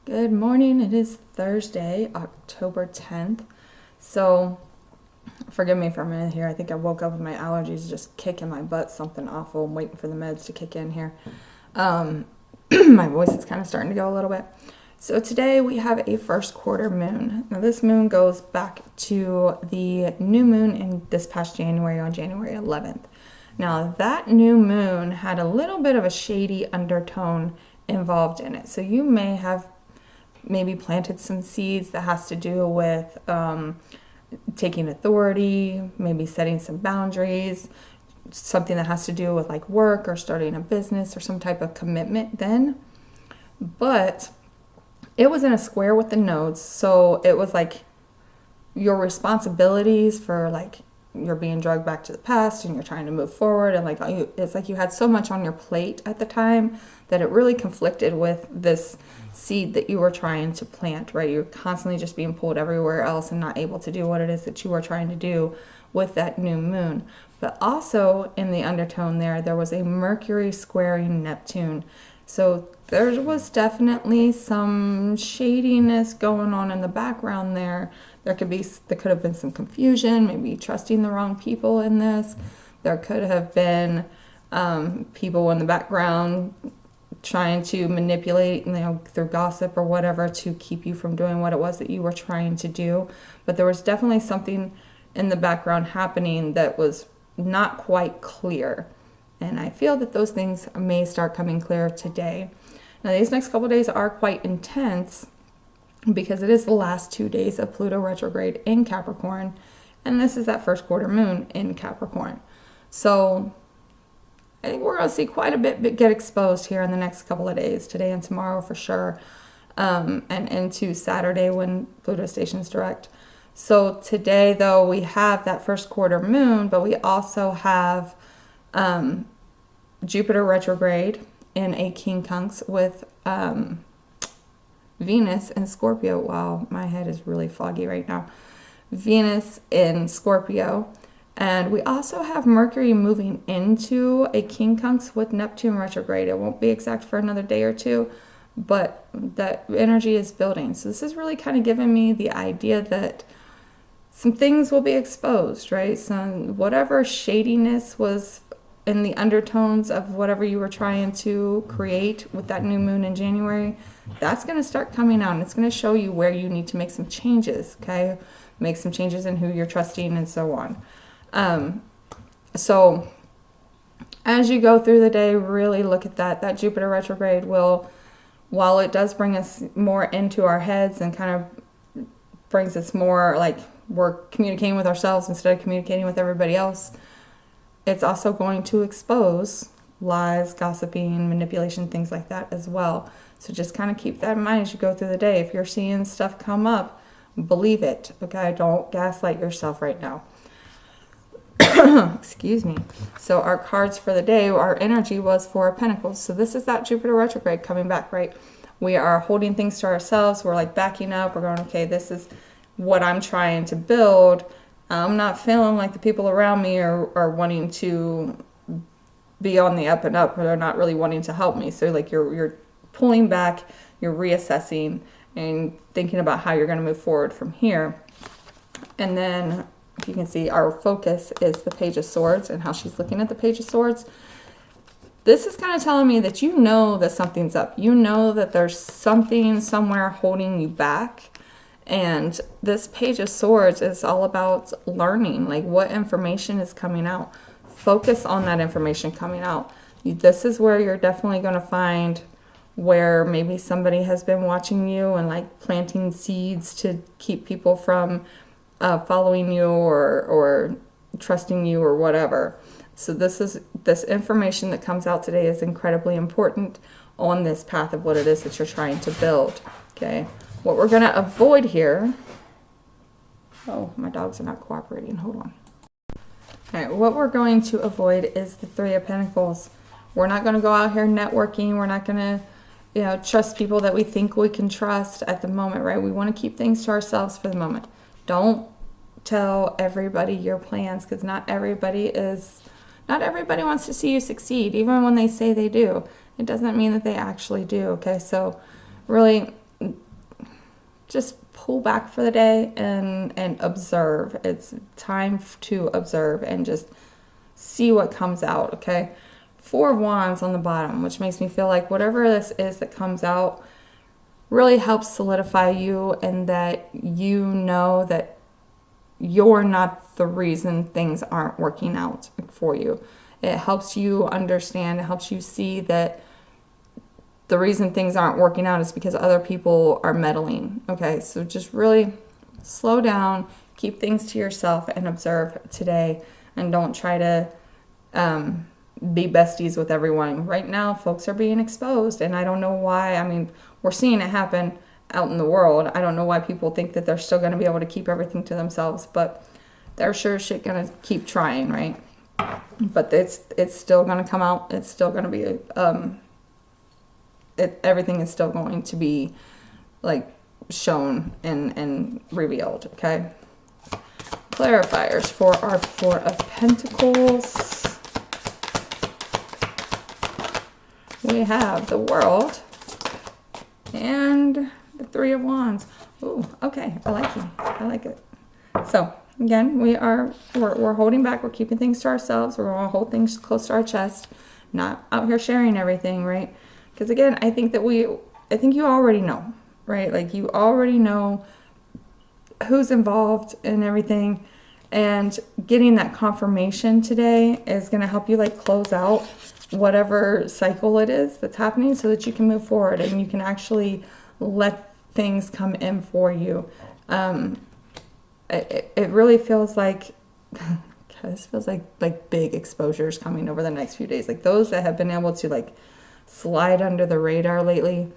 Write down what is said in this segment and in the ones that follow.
Good morning. It is Thursday, October 10th. So, forgive me for a minute here. I think I woke up with my allergies just kicking my butt, something awful. I'm waiting for the meds to kick in here. My voice is kind of starting to go a little bit. So, today we have a first quarter moon. Now, this moon goes back to the new moon in this past January on January 11th. Now, that new moon had a little bit of a shady undertone involved in it. So, you may have maybe planted some seeds that has to do with taking authority, maybe setting some boundaries, something that has to do with like work or starting a business or some type of commitment then. But it was in a square with the nodes, so it was like your responsibilities for like you're being dragged back to the past and you're trying to move forward, and like it's like you had so much on your plate at the time that it really conflicted with this seed that you were trying to plant, right? You're constantly just being pulled everywhere else and not able to do what it is that you were trying to do with that new moon. But also in the undertone there was a Mercury squaring Neptune. So there was definitely some shadiness going on in the background there. There could have been some confusion, maybe trusting the wrong people in this. There could have been people in the background trying to manipulate, through gossip or whatever to keep you from doing what it was that you were trying to do. But there was definitely something in the background happening that was not quite clear. And I feel that those things may start coming clear today. Now, these next couple of days are quite intense because it is the last 2 days of Pluto retrograde in Capricorn. And this is that first quarter moon in Capricorn. So I think we're going to see quite a bit get exposed here in the next couple of days, today and tomorrow for sure, and into Saturday when Pluto stations direct. So today, though, we have that first quarter moon, but we also have Jupiter retrograde in a quincunx with Venus in Scorpio. Wow, my head is really foggy right now. Venus in Scorpio. And we also have Mercury moving into a quincunx with Neptune retrograde. It won't be exact for another day or two, but that energy is building. So this is really kind of giving me the idea that some things will be exposed, right? Some whatever shadiness was in the undertones of whatever you were trying to create with that new moon in January, that's going to start coming out, and it's going to show you where you need to make some changes, okay? Make some changes in who you're trusting and so on. So as you go through the day, really look at that Jupiter retrograde will, while it does bring us more into our heads and kind of brings us more like we're communicating with ourselves instead of communicating with everybody else, it's also going to expose lies, gossiping, manipulation, things like that as well. So just kind of keep that in mind as you go through the day. If you're seeing stuff come up, believe it, okay? Don't gaslight yourself right now. Excuse me. So our cards for the day, our energy was Four of Pentacles. So this is that Jupiter retrograde coming back, right? We are holding things to ourselves. We're like backing up. We're going, okay, this is what I'm trying to build. I'm not feeling like the people around me are wanting to be on the up and up, or they're not really wanting to help me. So like you're pulling back, you're reassessing and thinking about how you're going to move forward from here. And then if you can see, our focus is the Page of Swords and how she's looking at the Page of Swords. This is kind of telling me that you know that something's up. You know that there's something somewhere holding you back. And this Page of Swords is all about learning, like what information is coming out. Focus on that information coming out. This is where you're definitely going to find where maybe somebody has been watching you and like planting seeds to keep people from following you or trusting you or whatever. So this information that comes out today is incredibly important on this path of what it is that you're trying to build. Okay, what we're going to avoid here. Oh, my dogs are not cooperating. Hold on. All right, what we're going to avoid is the Three of Pentacles. We're not going to go out here networking. We're not going to, trust people that we think we can trust at the moment, right? We want to keep things to ourselves for the moment. Don't tell everybody your plans, because not everybody wants to see you succeed. Even when they say they do, it doesn't mean that they actually do. Okay, so really just pull back for the day and observe. It's time to observe and just see what comes out, okay? 4 of Wands on the bottom, which makes me feel like whatever this is that comes out really helps solidify you, and that you know that you're not the reason things aren't working out for you. It helps you understand, it helps you see that the reason things aren't working out is because other people are meddling. Okay, so just really slow down, keep things to yourself, and observe today. And don't try to be besties with everyone. Right now, folks are being exposed, and I don't know why. I mean, we're seeing it happen out in the world. I don't know why people think that they're still going to be able to keep everything to themselves, but they're sure as shit going to keep trying, right? But it's still going to come out. It's still going to be everything is still going to be like shown and revealed, okay? Clarifiers for our 4 of Pentacles. We have the World and the 3 of Wands. Ooh, okay, I like it. I like it. So again, we're holding back. We're keeping things to ourselves. We're going to hold things close to our chest, not out here sharing everything, right? Because again, I think you already know, right? Like, you already know who's involved in everything, and getting that confirmation today is going to help you like close out whatever cycle it is that's happening, so that you can move forward and you can actually let things come in for you. It really feels like this feels like big exposures coming over the next few days. Like those that have been able to like slide under the radar lately,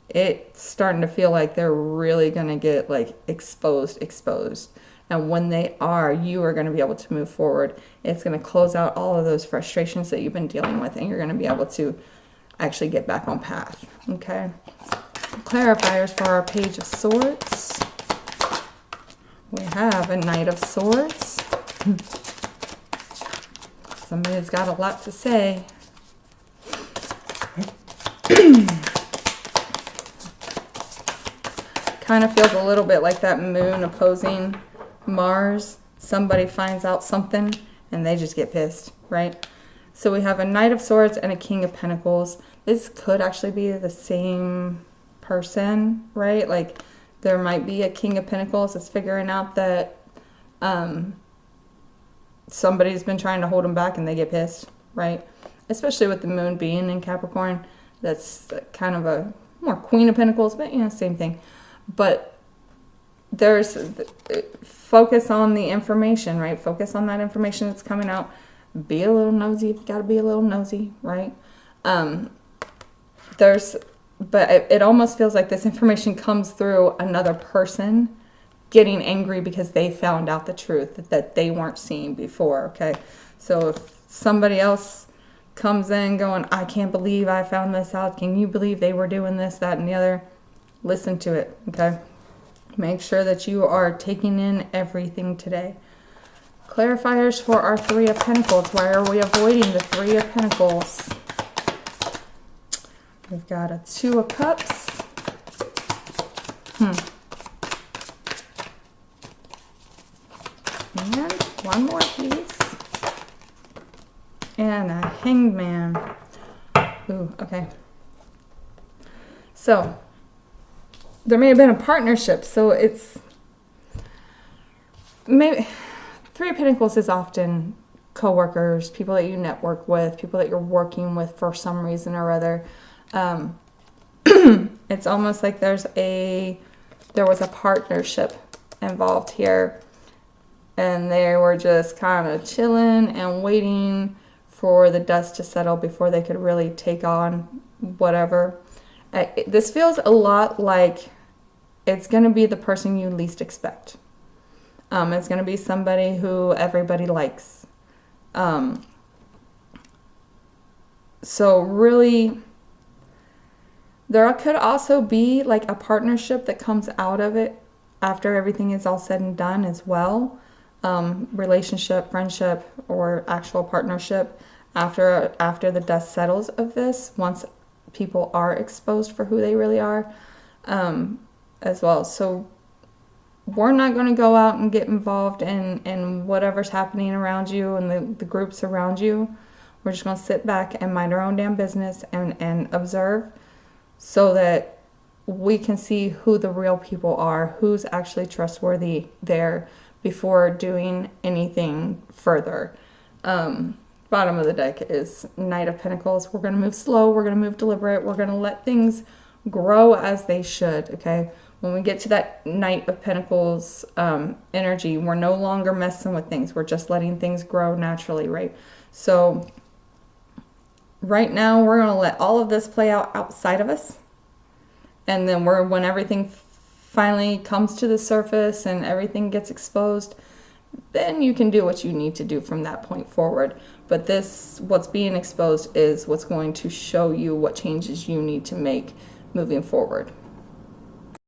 it's starting to feel like they're really going to get like exposed. And when they are, you are going to be able to move forward. It's going to close out all of those frustrations that you've been dealing with, and you're going to be able to actually get back on path. Okay. Clarifiers for our Page of Swords. We have a Knight of Swords. Somebody's got a lot to say. Kind of feels a little bit like that moon opposing Mars. Somebody finds out something and they just get pissed, right? So we have a Knight of Swords and a King of Pentacles. This could actually be the same person, right? Like there might be a King of Pentacles that's figuring out that somebody's been trying to hold them back and they get pissed, right? Especially with the moon being in Capricorn. That's kind of a more Queen of Pentacles, but same thing. But there's focus on the information, right? Focus on that information that's coming out. Be a little nosy. You've got to be a little nosy, right? But it almost feels like this information comes through another person getting angry because they found out the truth that they weren't seeing before, okay? So if somebody else comes in going, I can't believe I found this out. Can you believe they were doing this, that, and the other? Listen to it, okay? Make sure that you are taking in everything today. Clarifiers for our 3 of Pentacles. Why are we avoiding the 3 of Pentacles? We've got a 2 of Cups. And one more piece. And a Hanged Man. Ooh, okay. So there may have been a partnership. So it's maybe 3 of Pentacles is often coworkers, people that you network with, people that you're working with for some reason or other. It's almost like there was a partnership involved here, and they were just kind of chilling and waiting for the dust to settle before they could really take on whatever. This feels a lot like it's going to be the person you least expect. It's going to be somebody who everybody likes. So really, there could also be like a partnership that comes out of it after everything is all said and done as well. Relationship, friendship, or actual partnership after the dust settles of this, once people are exposed for who they really are. as well. So we're not going to go out and get involved in whatever's happening around you and the groups around you. We're just going to sit back and mind our own damn business and observe, so that we can see who the real people are, who's actually trustworthy there before doing anything further. Bottom of the deck is Knight of Pentacles. We're going to move slow. We're going to move deliberate. We're going to let things grow as they should, okay? When we get to that Knight of Pentacles energy, we're no longer messing with things. We're just letting things grow naturally, right? So right now, we're going to let all of this play out outside of us. And then when everything finally comes to the surface and everything gets exposed, then you can do what you need to do from that point forward. But what's being exposed is what's going to show you what changes you need to make moving forward.